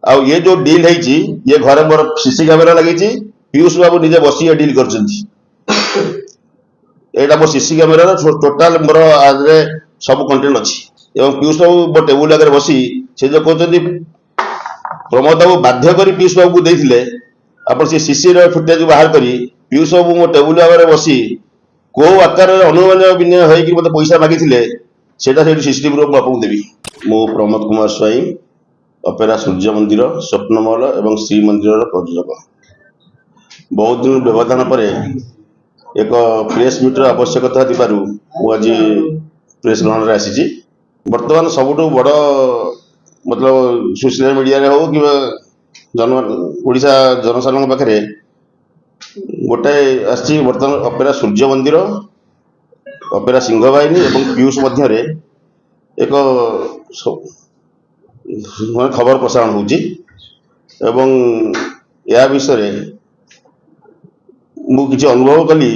आउ ये जो डील है ये घरे मोर सीसी कैमेरा लगी पीयूष बाबू निजे बसी ये डील कर मो सीसी कैमेरा टोटाल मोर आदरे सब कंटेंट अच्छी पीयूष बाबू मो टेबुल आगे बसी से जो कहते प्रमोद बाबू बाध्य कर पीयूष बाबू को देते आप सीसी फुटेज बाहर कर पीयूष बाबू मो टेबुल आगे बसी को आकार अनुमान विनय होकर मत पैसा मागी सीसीटीवी आपको देवी मो प्रमोद कुमार स्वाई अपेरा सूर्य मंदिर स्वप्नमहल एवं श्री मंदिर प्रयोजक बहुत दिन व्यवधान पर एक प्रेस मीटर आवश्यकता आज प्रेस ग्रहण में आसी बर्तमान सबुठ बड़ मतलब सोशल मीडिया हो कि ओडिशा जनसाधारण पाखे गोटे आसी बर्तमान अपेरा सूर्य मंदिर अपेरा सिंह बाहिनी और पीयूष मध्य एक खबर प्रसारण हो या विषय मुझे अनुभव कली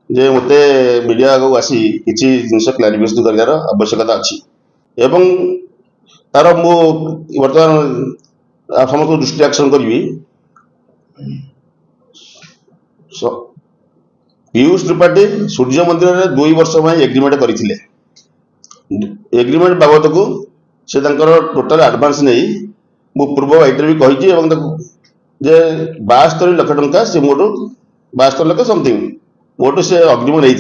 जे मते मीडिया आगे आसी किसी जिन क्लारिफिकेशन करार आवश्यकता अच्छी एवं तार मु बर्तमान समस्त दृष्टि आकर्षण करी पीयूष त्रिपाठी सूर्य मंदिर में 2 वर्ष एग्रीमेंट करते एग्रीमेंट बाबद को से टोटाल एडवांस नहीं मु पूर्व वाइट भी कही 72 लाख टंका से मोटू 72 लाख समथिंग मोटू से अग्रिम नहीं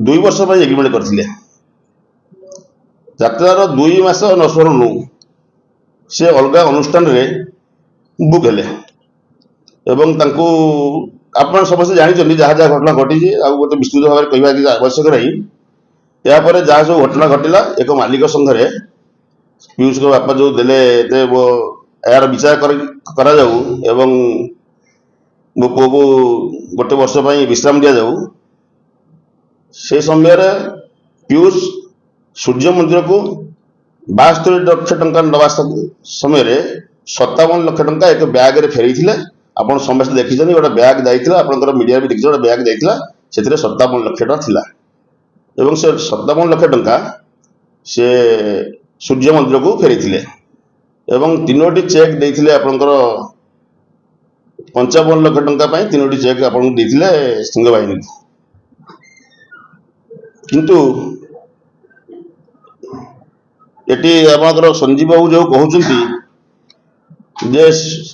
2 वर्ष एग्रीमेंट करते यात्रार 2 मास नसरु से अलग अनुष्ठान रे बुक हेले एवं तांको आपण समस्त जानी जहाँ जहाँ घटना घटी गोटे विस्तृत भाव में कहवा आवश्यक नहीं यापर जहाँ सब घटना घटला एक मालिक संघ पीयूष को बापा जो देले यार विचार करा जाऊ एवं मो पुओ को गोटे वर्ष विश्राम दि जाऊ से समय पीयूष सूर्य मंदिर को 72 लाख टंका नवा समय 57 लाख टंका एक बैग रे फेरी थिले आपण समस्त देखिछन गोटे बैग जाइथिला आपनकर मीडिया भी देखिछ गोटे बैग जाइथिला सेथिरे 57 लाख टंका थिला एवं से 57 लाख टंका से सूर्य मंदिर को फेरी थिले एवं 3टी चेक देथिले आपनकर 55 लाख टंका 3टी चेक आपन देथिले सिंह बाहिनी किंतु एटी आपनकर संजीव बाबू जो कहउचंती जे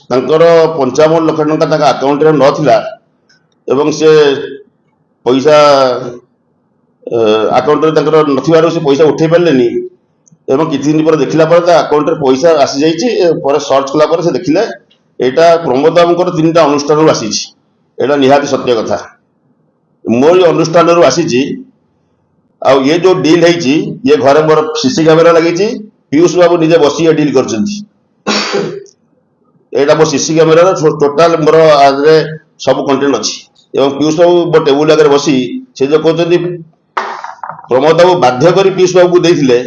तांकर 55 लाख टंका ताका अकाउंट रे नथिला एवं से पैसा अकाउंट रे से पैसा उठे पारे एवं किसी दिन पर देखला पर अकाउंट रे पैसा आसी जाइए पर सर्च कला पर से देखिले एटा प्रमोद बाबूर 3टा अनुष्ठान आसी एटा निहाती सत्य कथा मोर अनुष्ठान आसी ये जो डील है ये घरे मोर सीसी कैमेरा लगी पीयूष बाबू निजे बसी ये डील कर मो सीसी कैमेरा टोटाल मोर आदरे सब कंटेंट अच्छी पीयूष बाबू मो टेबुल आगे बसी से जो कहते प्रमोद बाबू बाध्य कर पीयूष बाबू को देते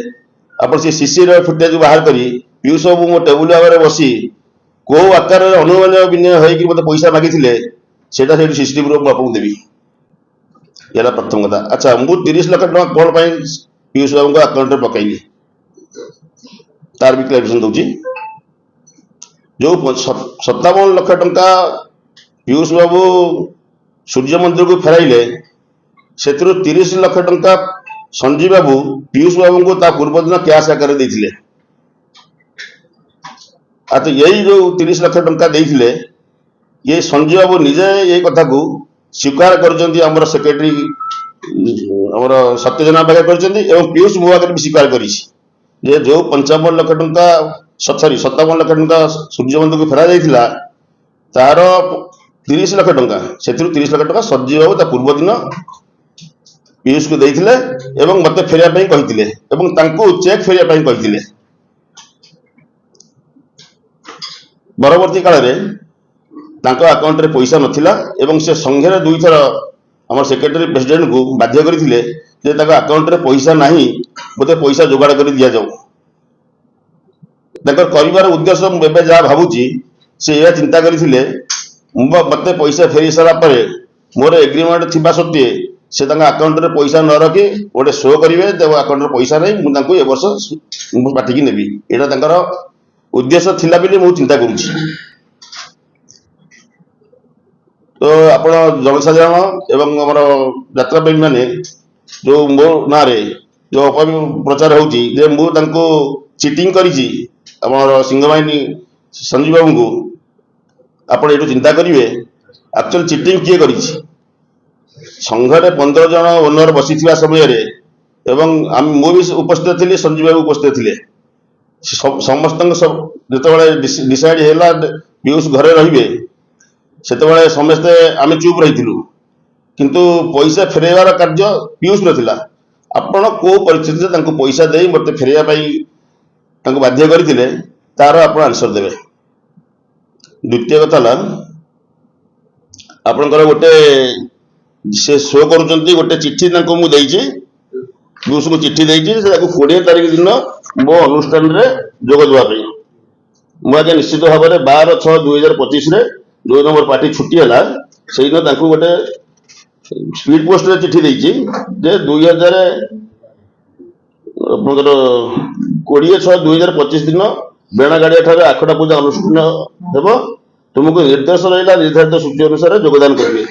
आप सीसी फुटेज बाहर कर पीयूष बाबू मो टेबुल आगे बसी को आकार अनुमान विनय होकर मत पैसा मागी सीसीटीवी आपको देवी ये प्रथम कथा अच्छा मुझे 30 लाख टका कौन पीयूष बाबू को अकाउंट में पकईली तार भी क्लारिफिकेशन दूची जो 57 लाख टंका पीयूष बाबू सूर्य मंदिर को फेराइले से 30 लाख टंका संजीव बाबू पीयूष बाबू को पूर्व दिन कैश आकार देते अच्छा यही जो 30 लाख टंका देते ये संजीव बाबू निजे ये कथा को स्वीकार कर सेक्रेटरी सत्यजना पाखे कर पीयूष बाबू आगे भी स्वीकार कर जो 55 लाख टंका सॉरी 57 लाख टंका सूर्य मंदिर को फेरा जाइथिला तार 30 लाख टंका से 30 लाख टंका संजीव बाबू पूर्व दिन पीयूष को देते एवं मत फेरिया कहते चेक फेरिया कहते परवर्ती काल में अकाउंट रे पैसा नथिला एवं से संघे 2 थर आम सेक्रेटरी प्रेसिडेंट को बाध्य करते अकाउंट रे पैसा नहीं मत पैसा जोगाड़ कर दि जाऊ कर उद्देश्य जहाँ भावुची से यह चिंता करते मत पैसा फेरी सारापर मोर एग्रीमेंट थिबा सत्वे से अकाउंट रे पैसा न रखी गोटे शो करेंगे अकाउंट रे पैसा नहीं मुझे ए वर्ष बाटिकी नेबी यहाँ उद्देश्य थिला बोली मु चिंता करुछि। तो आपण जनसाधारण एवं आमर यात्रा प्रेमी माने जो मो ना रे जो अपप्रचार होउछि जे मु तांको चीटिंग करिछि आमर सिंहवाहिनी संजीव बाबू को आपण एटू चिंता करिवे एक्चुअल चीटिंग किए करिछि। संघरे 15 जन ओनर बसिथिबा समय रे एवं मु भी उपस्थित थिले संजीव बाबू उपस्थित थिले समस्त सब जेतेबेले डिसाइड हैला पीयूष घरे रहिबे सेतेबेले समस्ते आमे चुप रहिथिलु किंतु पैसा फेरेबार कार्य पीयूष नथिला। आपण को परिस्थिति से तांको पैसा देई मते फेरिया पई तांको बाध्य करथिले तार आपण आंसर देबे। द्वितीय कथा ला आपनकर गोटे से शो करूचंती गोटे चिट्ठी तांको मु देइछि पीयूष को चिट्ठी देइछि से ताको 20 तारिख दिन मो अनुष्ठान रे जोग देवा पई मु आगे निश्चित भाव में 12/6/2025 रे 2 नंबर पार्टी छुट्टी है से दिन गोटे स्पीड पोस्ट रे चिट्ठी देइछि जे 20/6/2025 दिन बेणागाड़िया ठारे आखड़ा पूजा अनुष्ठान हेबो तुमको निर्देश रहा निर्धारित सूची अनुसार योगदान करेंगे।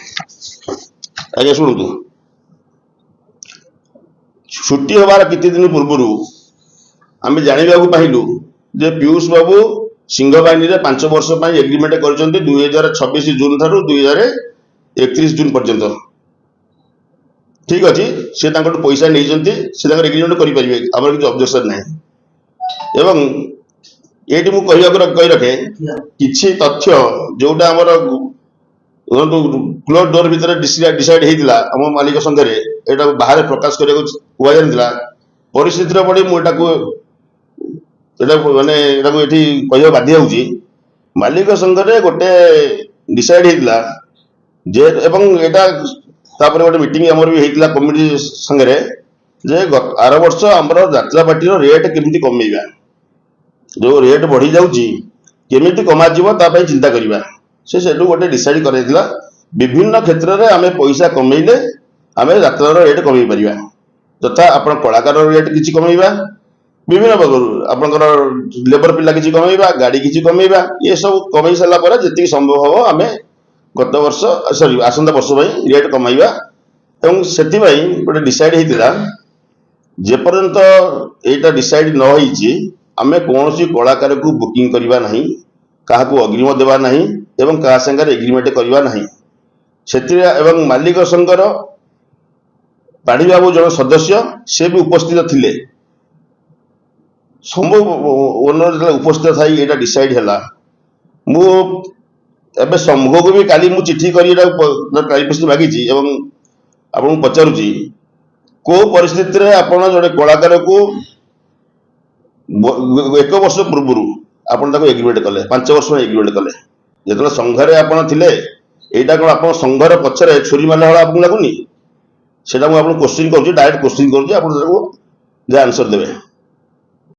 आज्ञा शुणु छुट्टी हबार किति दिन पूर्व आम जानवा पाइलु जे पीयूष बाबू सिंहवाहिनी रे 5 वर्ष एग्रीमेंट कर 2026 जून ठारू 2031 जून पर्यंत ठीक अच्छे से पैसा नहीं से एग्रीमेंट करेंगे आम किसी ऑब्जेक्शन ना एवं ये कही रखे किसी तथ्य जोटा आमर क्लोज डोर भितर डिसाइड होता आम मालिक संघे यहाँ बाहर प्रकाश करने कहना परिस्थिति पड़ी मुझे माने कह बाध्य होउची मालिक संघरे गोटे डिसाइड होता जे एवं एटा तापर गोटे मीटिंग आमर भी होता कमिटी संगे जे आर वर्ष आमर यात्रा पार्टी रेट केमिति कमेइबा जो रेट बढ़ी जाउची केमिति कमा जीवो ता पई चिंता करिबा से सेटू गोटे डिसाइड करैतिला विभिन्न क्षेत्र रे आमे पैसा कमेइले आमे यात्रा रेट कमेइ परिबा तथा आपण कलाकार रेट किछि कमेइबा विभिन्न प्रकार आपनकर लेबर पिला किछि कमेइबा गाड़ी किछि कमेइबा ये सब कमेइ सला पर जति संभव हो आमे गत वर्ष सॉरी आसंता वर्ष पई रेट कमाइबा एवं सेति पई गोटे डिसाइड हेतिला जे पर्यंत एटा डिसाइड न होईची आमे कोनोसी कलाकार को बुकिंग करिबा नहीं काहा को अग्रिम देबा नहीं एवं काहा संगे एग्रीमेंट करिबा नहीं सेति एवं मालिक संघर पाड़ी बाबू जन सदस्य से भी उपस्थित थिले संभव ओनर उपस्थित थाई एटा डिसाइड हैला मु एबे समूह को भी काली मु चिट्ठी करी एटा क्लैरिफिकेशन मागिची एवं आपन पचारुची को परिस्थिति रे आपण जने कलाकार को 1 वर्ष पूर्व आपन ताको एग्रीमेंट कले 5 वर्ष में एग्रीमेंट कले जेतला संघरे आपन थिले एटा कोन आपन संघर पछरे छुरी मारला हला आपन लागुनी सेटा मु आपन क्वेश्चन करूची डायरेक्ट क्वेश्चन करूची आपन ताको जे आंसर देबे।